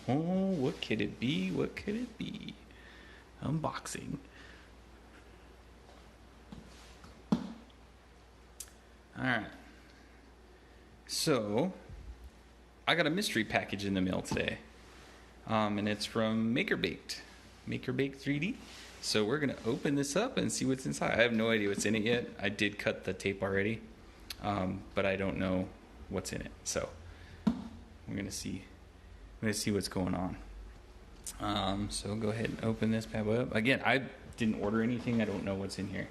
Oh, what could it be? What could it be? Unboxing. Alright. So, I got a mystery package in the mail today. And it's from MakerBaked. MakerBaked 3D. So we're going to open this up and see what's inside. I have no idea what's in it yet. I did cut the tape already. But I don't know what's in it. So, we're going to see. I'm going to see what's going on. So go ahead and open this bad boy up. Again, I didn't order anything. I don't know what's in here.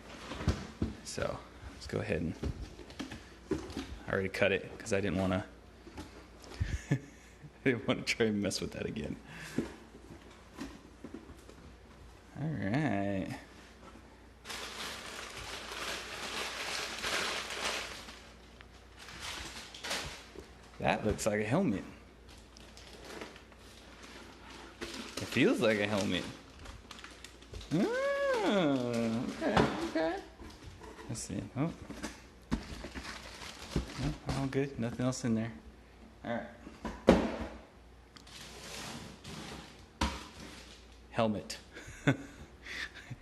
So let's go ahead and. I already cut it because I didn't want to. I didn't want to try and mess with that again. All right. That looks like a helmet. It feels like a helmet. Oh, okay. Let's see. Oh, all good. Nothing else in there. All right. Helmet.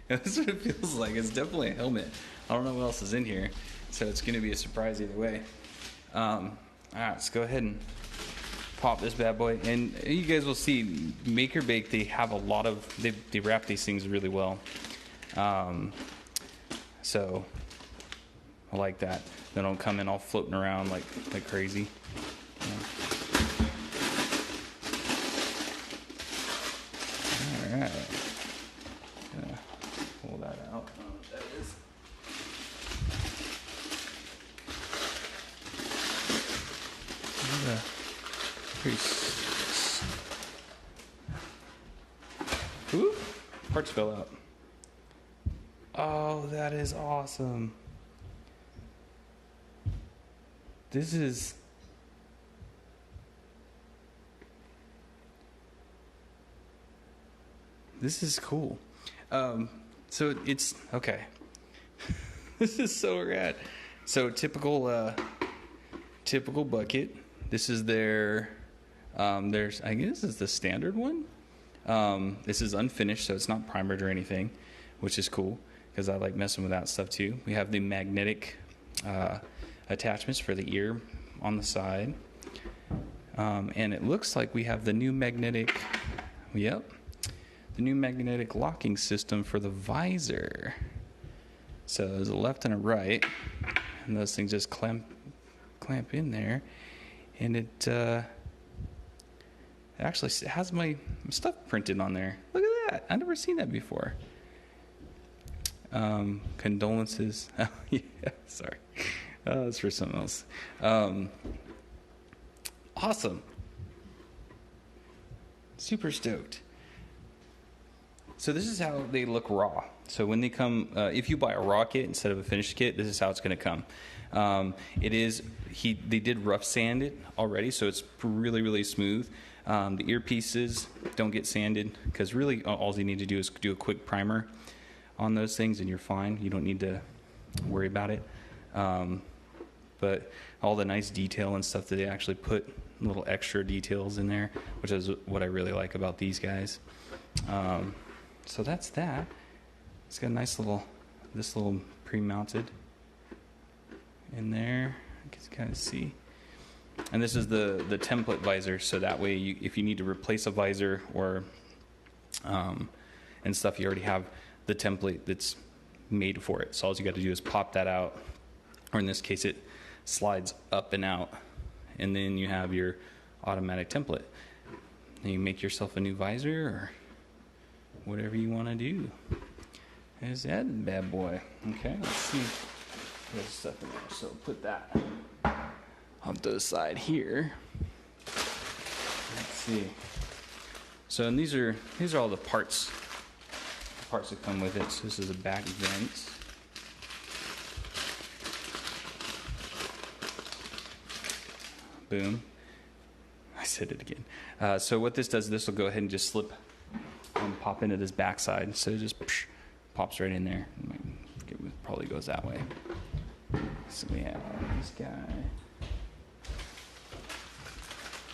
That's what it feels like. It's definitely a helmet. I don't know what else is in here, so it's going to be a surprise either way. All right, let's go ahead and pop this bad boy, and you guys will see MakerBake. They have a lot of they wrap these things really well, so I like that. They don't come in all floating around like crazy. All right, pull that out. I don't know what that is. Ooh, parts fell out. Oh, that is awesome. This is cool. So it's okay. This is so rad. So typical bucket. This is their there's I guess this is the standard one. This is unfinished, so it's not primered or anything, which is cool because I like messing with that stuff too. We have the magnetic attachments for the ear on the side, and it looks like we have the new magnetic. Yep, the new magnetic locking system for the visor. So there's a left and a right, and those things just clamp in there, and it actually has my stuff printed on there. Look at that! I've never seen that before. Condolences. Oh, yeah, sorry. That's for something else. Awesome. Super stoked. So this is how they look raw. So when they come, if you buy a raw kit instead of a finished kit, this is how it's going to come. They did rough sand it already, so it's really, really smooth. The earpieces don't get sanded because really all you need to do is do a quick primer on those things and you're fine. You don't need to worry about it. But all the nice detail and stuff that they actually put little extra details in there, which is what I really like about these guys. So that's that. It's got a nice this little pre-mounted in there. You can kind of see. And this is the template visor, so that way if you need to replace a visor or and stuff, you already have the template that's made for it. So all you got to do is pop that out, or in this case it slides up and out, and then you have your automatic template. And you make yourself a new visor or whatever you want to do. There's that bad boy. Okay, let's see. There's stuff in there, so put that off to the side here. Let's see. So, and these are all the parts that come with it. So this is a back vent. Boom. I said it again. So what this does, this will go ahead and just slip and pop into this backside. So it just pops right in there. It probably goes that way. So we have this guy.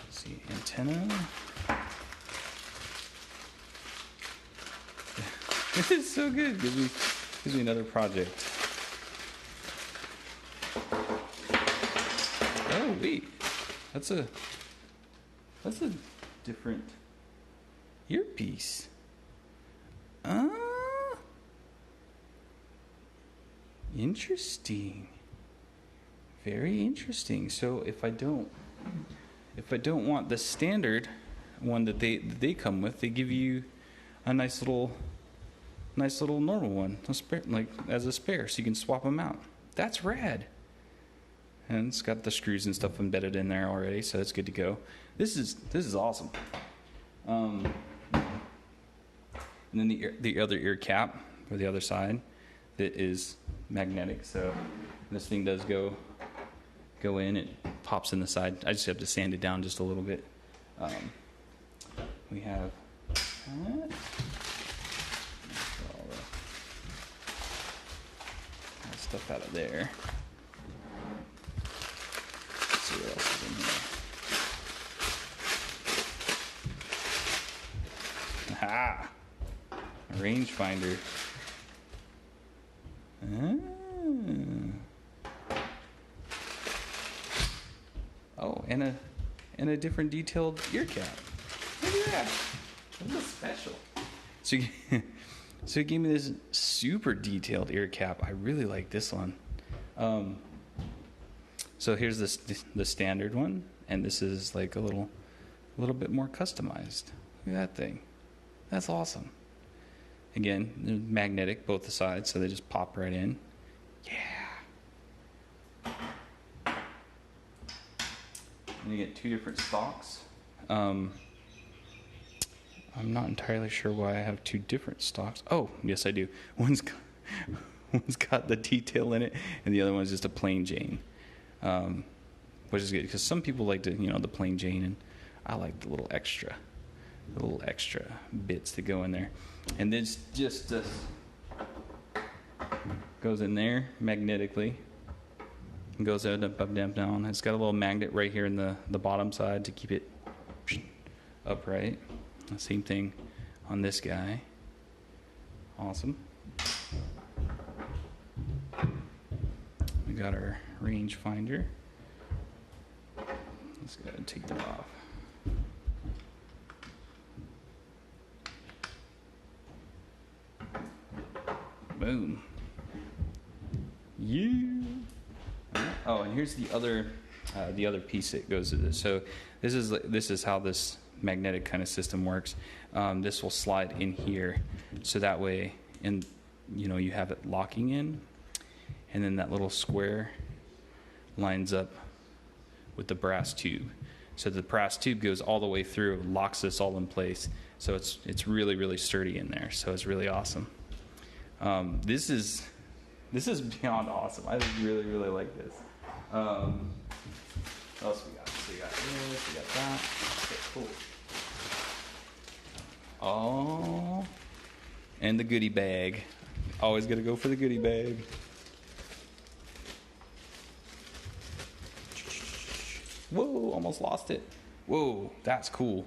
Let's see, antenna. It's so good. Gives me another project. Oh wait, that's a different earpiece. Interesting. Very interesting. So if I don't want the standard one that they come with, they give you a nice little normal one, as a spare, so you can swap them out. That's rad. And it's got the screws and stuff embedded in there already, so it's good to go. This is awesome. And then the other ear cap for the other side that is magnetic. So this thing does go in. It pops in the side. I just have to sand it down just a little bit. We have that. All the stuff out of there. Let's see what else is in here. Aha! A rangefinder. Oh, and a different detailed ear cap. Look at that. That's special. So it gave me this super detailed ear cap. I really like this one. So here's the standard one, and this is like a little bit more customized. Look at that thing. That's awesome. Again, they're magnetic, both the sides, so they just pop right in. Yeah. And you get two different stocks. I'm not entirely sure why I have two different stocks. Oh, yes, I do. One's got the detail in it, and the other one's just a plain Jane, which is good because some people like to, the plain Jane, and I like the little extra bits that go in there. And this just goes in there magnetically. And goes out, up, down. It's got a little magnet right here in the bottom side to keep it upright. The same thing on this guy. Awesome. We got our range finder. Let's go ahead and take that off. Boom. Yeah. Oh, and here's the other piece that goes to this. So this is how this magnetic kind of system works. This will slide in here, so that way, you have it locking in, and then that little square lines up with the brass tube. So the brass tube goes all the way through, locks this all in place. So it's really, really sturdy in there. So it's really awesome. This is beyond awesome. I really, really like this. What else we got? So we got this, we got that. Okay, cool. Oh, and the goodie bag. Always got to go for the goodie bag. Whoa, almost lost it. Whoa, that's cool.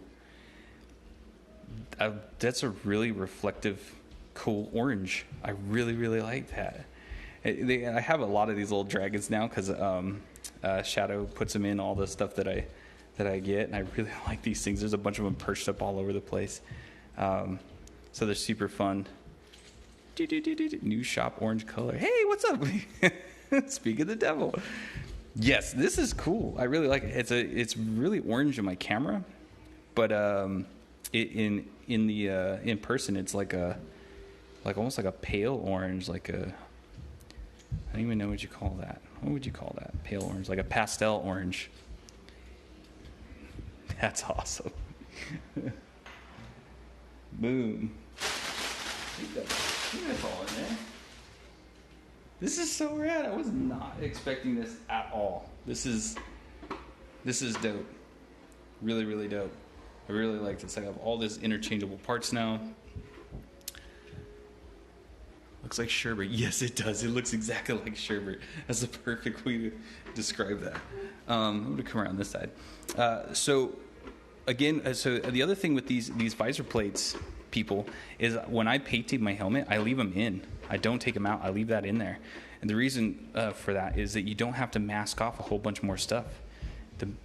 That's a really reflective, cool orange. I really, really like that. I have a lot of these little dragons now because Shadow puts them in all the stuff that I get, and I really like these things. There's a bunch of them perched up all over the place, so they're super fun. New shop orange color. Hey, what's up? Speak of the devil. Yes, this is cool. I really like it. It's really orange in my camera, but in person it's like almost like a pale orange, I don't even know what you call that. What would you call that? Pale orange, like a pastel orange. That's awesome. Boom. I think that's all in there. This is so rad. I was not expecting this at all. This is dope. Really, really dope. I really like this. I have all these interchangeable parts now. Looks like sherbet. Yes, it does. It looks exactly like sherbet. That's the perfect way to describe that. I'm going to come around this side. So the other thing with these visor plates people is when I painted my helmet, I leave them in. I don't take them out. I leave that in there. And the reason for that is that you don't have to mask off a whole bunch more stuff.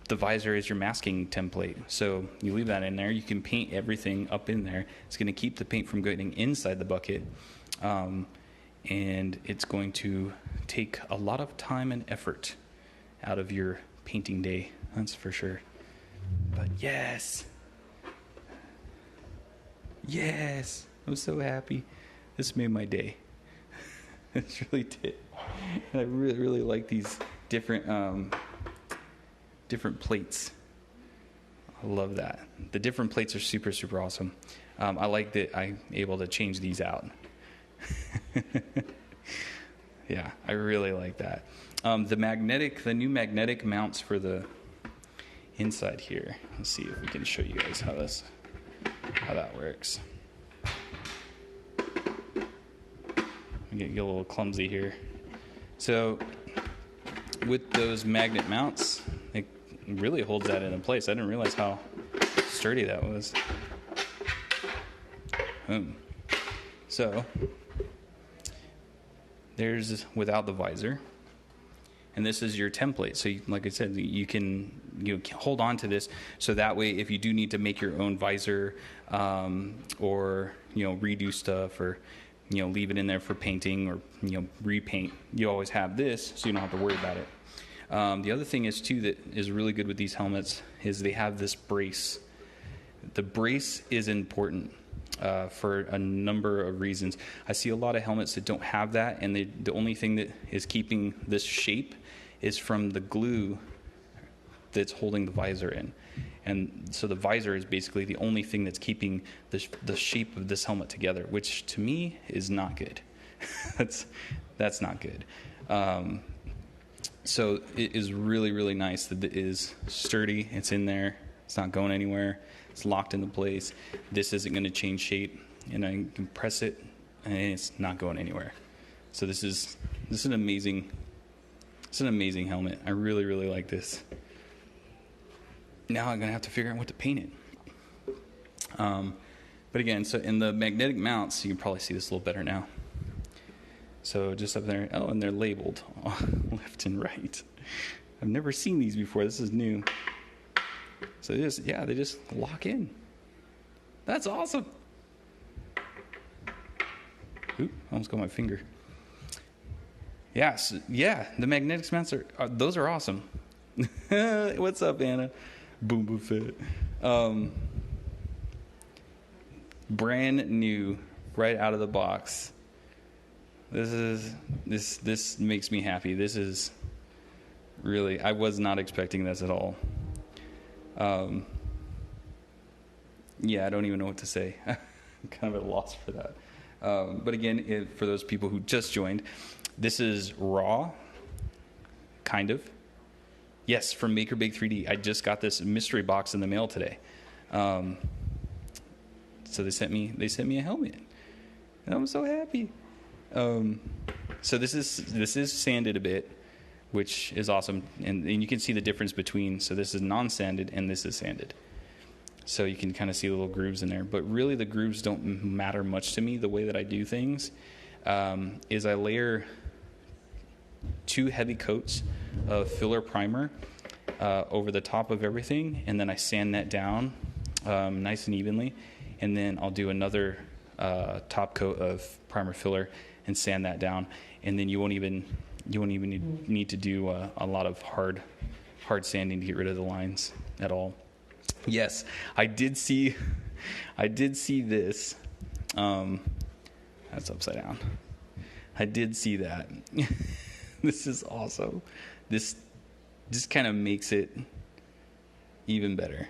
The visor is your masking template. So you leave that in there. You can paint everything up in there. It's going to keep the paint from getting inside the bucket. And it's going to take a lot of time and effort out of your painting day. That's for sure. But yes. Yes. I'm so happy. This made my day. It really did. And I really, really like these different plates. I love that. The different plates are super, super awesome. I like that I'm able to change these out. Yeah, I really like that. The new magnetic mounts for the inside here. Let's see if we can show you guys how that works. Get a little clumsy here. So with those magnet mounts, it really holds that into place. I didn't realize how sturdy that was. So there's without the visor, and this is your template. So like I said, you can hold on to this, so that way if you do need to make your own visor, or redo stuff, or leave it in there for painting, or repaint, you always have this, so you don't have to worry about it. The other thing is too that is really good with these helmets is they have this brace. The brace is important for a number of reasons. I see a lot of helmets that don't have that, and the only thing that is keeping this shape is from the glue that's holding the visor in. And so the visor is basically the only thing that's keeping the shape of this helmet together, which to me is not good. That's not good. So it is really, really nice that it is sturdy. It's in there. It's not going anywhere. It's locked into place. This isn't going to change shape, and I can press it, and it's not going anywhere. So this is an amazing helmet. I really, really like this. Now I'm going to have to figure out what to paint it. But again, so in the magnetic mounts, you can probably see this a little better now. So just up there, and they're labeled left and right. I've never seen these before. This is new. So they just lock in. That's awesome. Oop, almost got my finger. The magnetic mounts those are awesome. What's up, Anna? Boom Fit. Brand new, right out of the box. This makes me happy. This is really, I was not expecting this at all. I don't even know what to say. I'm kind of at a loss for that. But again, for those people who just joined, this is raw, kind of. Yes, from MakerBake 3D. I just got this mystery box in the mail today. So they sent me a helmet, and I'm so happy. So this is sanded a bit, which is awesome, and you can see the difference between. So this is non-sanded, and this is sanded. So you can kind of see the little grooves in there. But really, the grooves don't matter much to me. The way that I do things is I layer 2 heavy coats of filler primer over the top of everything, and then I sand that down nice and evenly, and then I'll do another top coat of primer filler and sand that down, and then you won't even need to do a lot of hard sanding to get rid of the lines at all. Yes, I did see this. That's upside down. I did see that. This is awesome. This just kind of makes it even better.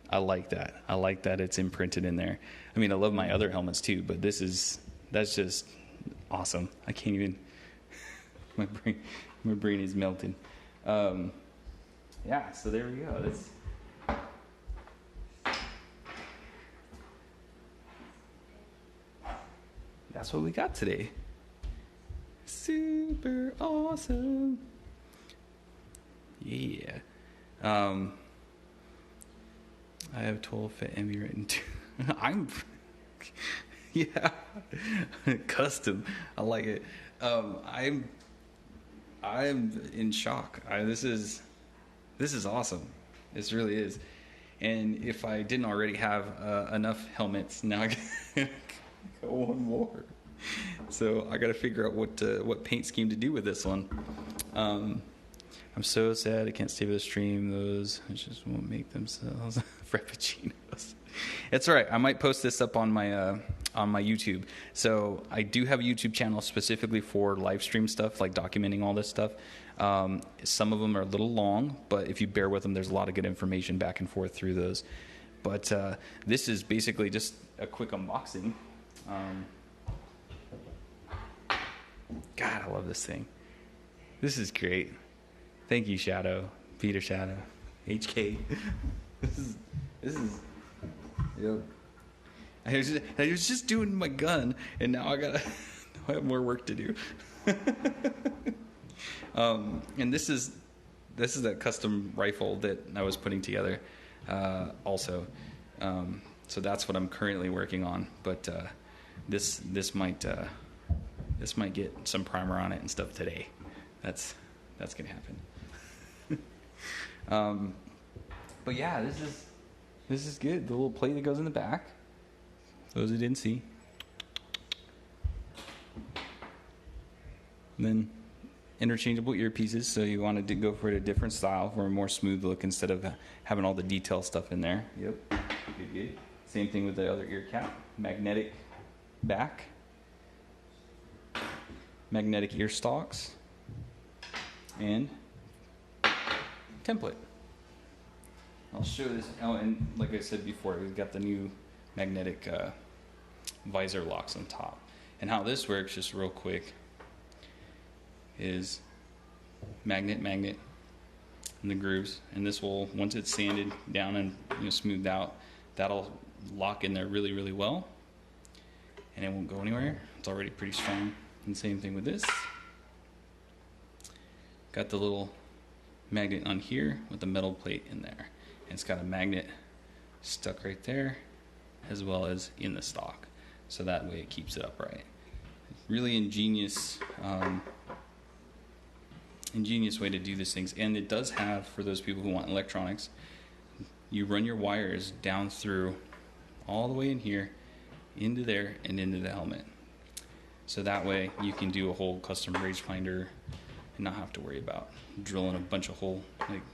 I like that. I like that it's imprinted in there. I mean, I love my other helmets too, but that's just awesome. I can't even. My brain is melting. So there we go. That's what we got today. Super awesome. Yeah. I have 12 Fit Envy written too. Yeah, custom. I like it. I'm in shock. This is awesome. This really is. And if I didn't already have enough helmets, now I got one more. So I got to figure out what paint scheme to do with this one. I'm so sad I can't stay for the stream. Those just won't make themselves frappuccinos. It's all right. I might post this up on my YouTube. So I do have a YouTube channel specifically for live stream stuff, like documenting all this stuff. Some of them are a little long, but if you bear with them, there's a lot of good information back and forth through those. But this is basically just a quick unboxing. God, I love this thing. This is great. Thank you, Shadow, Peter Shadow, HK. This is. Yep. I was just doing my gun, and now I have more work to do. And this is a custom rifle that I was putting together, also. So that's what I'm currently working on. But this might get some primer on it and stuff today. That's gonna happen. But yeah, this is good. The little plate that goes in the back. Those who didn't see. And then interchangeable earpieces, so you wanted to go for a different style for a more smooth look instead of having all the detail stuff in there. Yep. Good. Same thing with the other ear cap. Magnetic back. Magnetic ear stalks. And template. I'll show this. Oh, and like I said before, we've got the new magnetic visor locks on top. And how this works, just real quick, is magnet in the grooves, and this will, once it's sanded down and smoothed out, that'll lock in there really, really well, and it won't go anywhere. It's already pretty strong. And same thing with this. Got the little magnet on here with the metal plate in there. And it's got a magnet stuck right there, as well as in the stock. So that way it keeps it upright. Really ingenious way to do these things. And it does have, for those people who want electronics, you run your wires down through all the way in here, into there, and into the helmet. So that way you can do a whole custom rangefinder and not have to worry about drilling a bunch of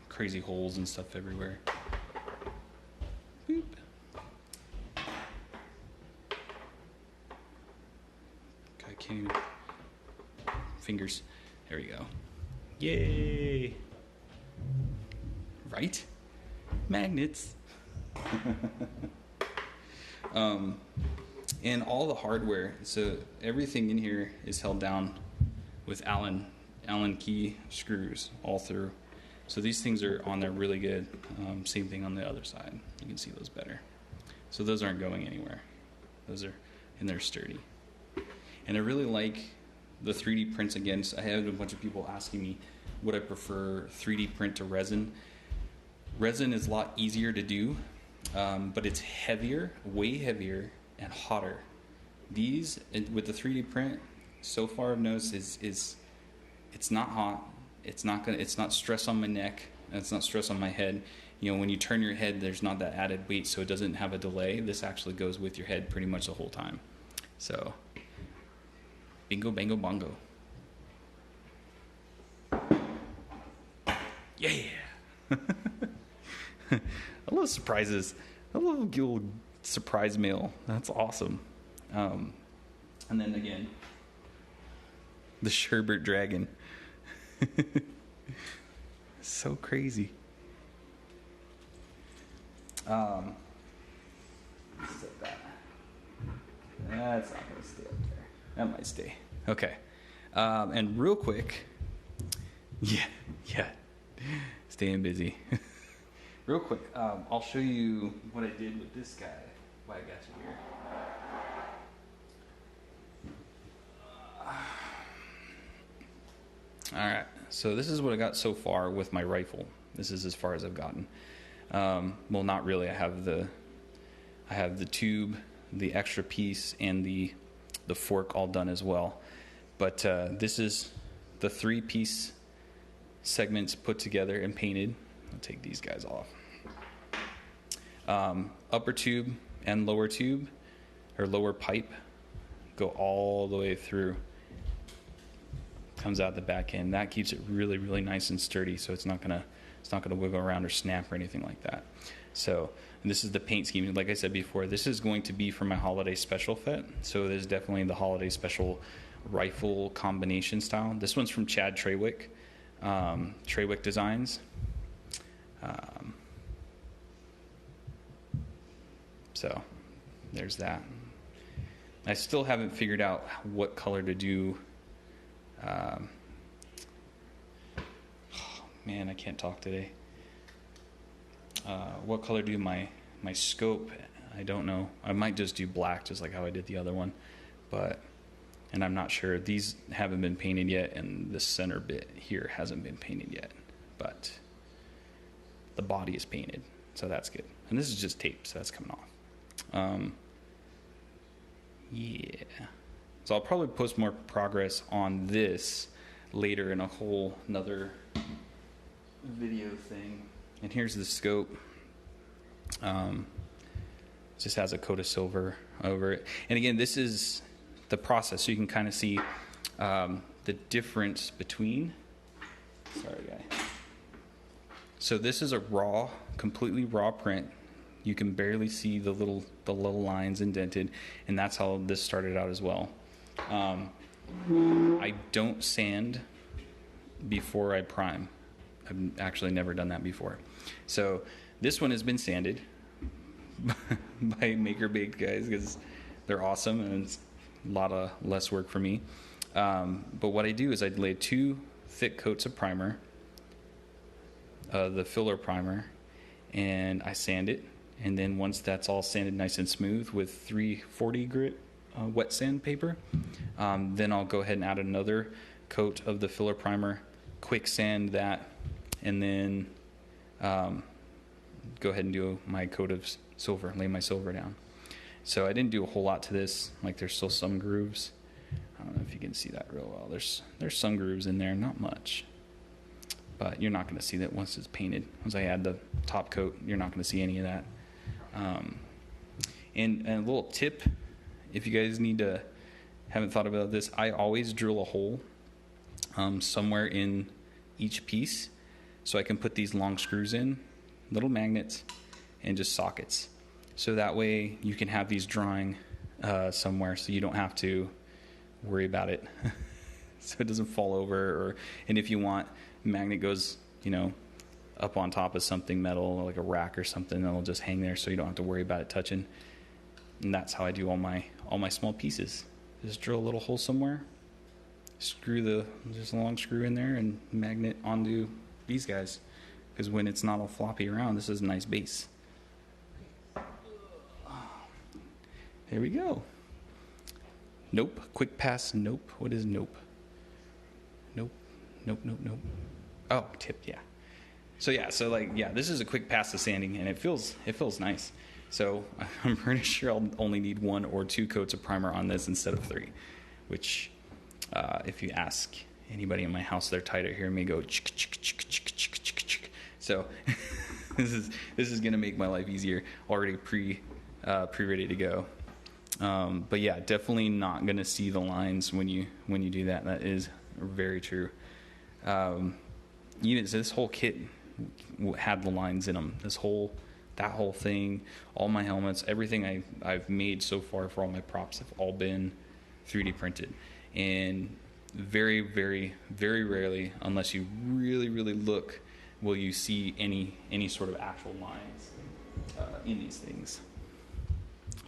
crazy holes and stuff everywhere. Boop. I can't even. Fingers. There we go. Yay! Right? Magnets. And all the hardware, so everything in here is held down with Allen key screws all through. So these things are on there really good. Same thing on the other side. You can see those better. So those aren't going anywhere. Those are in there sturdy. And I really like the 3D prints again. So I had a bunch of people asking me, would I prefer 3D print to resin? Resin is a lot easier to do, but it's heavier, way heavier, and hotter. These, with the 3D print, so far I've noticed is it's not hot. It's not stress on my neck. And it's not stress on my head. When you turn your head, there's not that added weight, so it doesn't have a delay. This actually goes with your head pretty much the whole time. So, bingo, bango, bongo. Yeah. I love surprises. I love a little surprise mail. That's awesome. And then again, the Sherbert Dragon. So crazy. Set that. That's not going to stay up there. That might stay. Okay. And real quick, yeah, staying busy. Real quick, I'll show you what I did with this guy. Why I got you here. All right, so this is what I got so far with my rifle. This is as far as I've gotten. Well, not really. I have the tube the extra piece and the fork all done as well. But this is the 3-piece segments put together and painted. I'll take these guys off. Upper tube and lower tube, or lower pipe, go all the way through. Comes out the back end. That keeps it really, really nice and sturdy, so it's not gonna wiggle around or snap or anything like that. So this is the paint scheme. Like I said before, this is going to be for my holiday special fit. So there's definitely the holiday special rifle combination style. This one's from Chad Trawick, Trawick Designs. So there's that. I still haven't figured out what color to do. Oh, man, I can't talk today. What color do my scope? I don't know. I might just do black, just like how I did the other one. And I'm not sure. These haven't been painted yet, and the center bit here hasn't been painted yet. But the body is painted, so that's good. And this is just tape, so that's coming off. Yeah. So I'll probably post more progress on this later in a whole another video thing. And here's the scope. Just has a coat of silver over it. And again, this is the process, so you can kind of see the difference between. Sorry, guy. So this is a raw, completely raw print. You can barely see the little lines indented, and that's how this started out as well. I don't sand before I prime. I've actually never done that before. So this one has been sanded by Maker Bake guys because they're awesome and it's a lot of less work for me. But what I do is I lay 2 thick coats of primer, the filler primer, and I sand it. And then once that's all sanded nice and smooth with 340 grit wet sandpaper, then I'll go ahead and add another coat of the filler primer, quick sand that, and then go ahead and do my coat of silver, lay my silver down. So I didn't do a whole lot to this. Like there's still some grooves. I don't know if you can see that real well. There's some grooves in there, not much. But you're not going to see that once it's painted. Once I add the top coat, you're not going to see any of that. And a little tip, if you guys haven't thought about this, I always drill a hole somewhere in each piece so I can put these long screws in, little magnets, and just sockets. So that way you can have these drying somewhere so you don't have to worry about it so it doesn't fall over. And if you want, magnet goes, up on top of something metal, like a rack or something, and it'll just hang there so you don't have to worry about it touching. And that's how I do all my small pieces. Just drill a little hole somewhere, screw just a long screw in there, and magnet onto these guys. Because when it's not all floppy around, this is a nice base. There we go. Nope. Quick pass. Nope. What is nope? Nope. Nope. Nope. Nope. Oh, tip. Yeah. So this is a quick pass to sanding, and it feels nice. So I'm pretty sure I'll only need 1 or 2 coats of primer on this instead of 3, which if you ask anybody in my house, they're tired of hearing me go chick, chick, chick, chick, chick, chick, chick. So this is gonna make my life easier. Already pre ready to go. But yeah, definitely not gonna see the lines when you do that. That is very true. This whole kit had the lines in them. That whole thing, all my helmets, everything I've made so far for all my props have all been 3D printed. And very, very, very rarely, unless you really, really look, will you see any sort of actual lines in these things.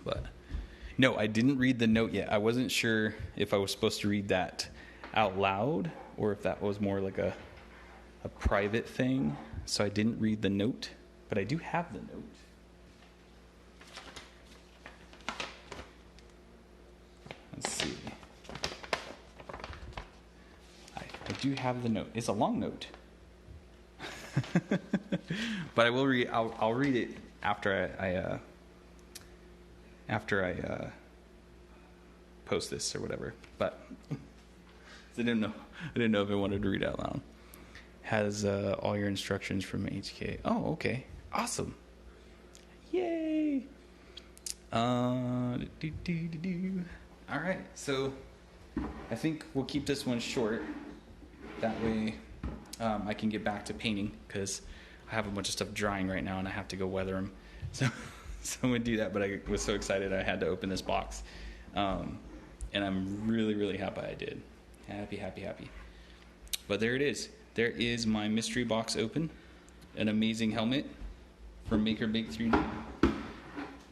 But no, I didn't read the note yet. I wasn't sure if I was supposed to read that out loud or if that was more like a private thing. So I didn't read the note, but I do have the note. Let's see. I do have the note. It's a long note. But I will read. I'll read it after after I post this or whatever. But I didn't know if I wanted to read out loud. Has all your instructions from HK. Oh, okay, awesome, yay. All right, so I think we'll keep this one short. That way I can get back to painting, because I have a bunch of stuff drying right now and I have to go weather them. So I'm going to do that, but I was so excited I had to open this box. And I'm really, really happy I did. Happy. But there it is. There is my mystery box open. An amazing helmet from MakerBake 3D.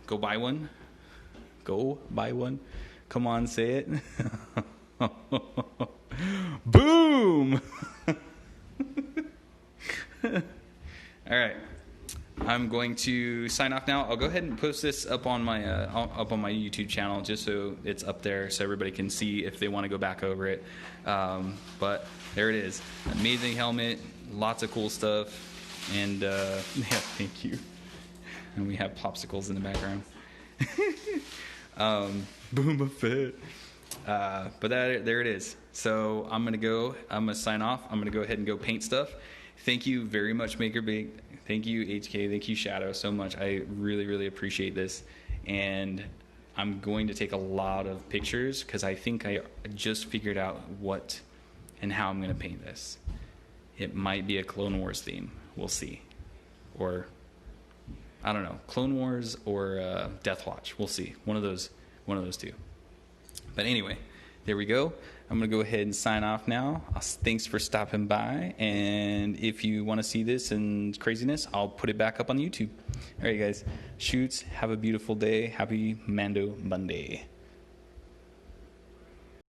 Go buy one. Come on, say it. Boom! All right. I'm going to sign off now. I'll go ahead and post this up on my YouTube channel, just so it's up there so everybody can see if they want to go back over it. But there it is. Amazing helmet, lots of cool stuff, and yeah, thank you. And we have popsicles in the background. Boba Fett. But there it is. So I'm gonna sign off. I'm gonna go ahead and go paint stuff. Thank you very much, MakerBake. Thank you, HK. Thank you, Shadow, so much. I really, really appreciate this. And I'm going to take a lot of pictures, because I think I just figured out what and how I'm going to paint this. It might be a Clone Wars theme. We'll see. Or, I don't know, Clone Wars or Death Watch. We'll see. One of those two. But anyway, there we go. I'm going to go ahead and sign off now. Thanks for stopping by. And if you want to see this and craziness, I'll put it back up on YouTube. All right, guys. Shoots. Have a beautiful day. Happy Mando Monday.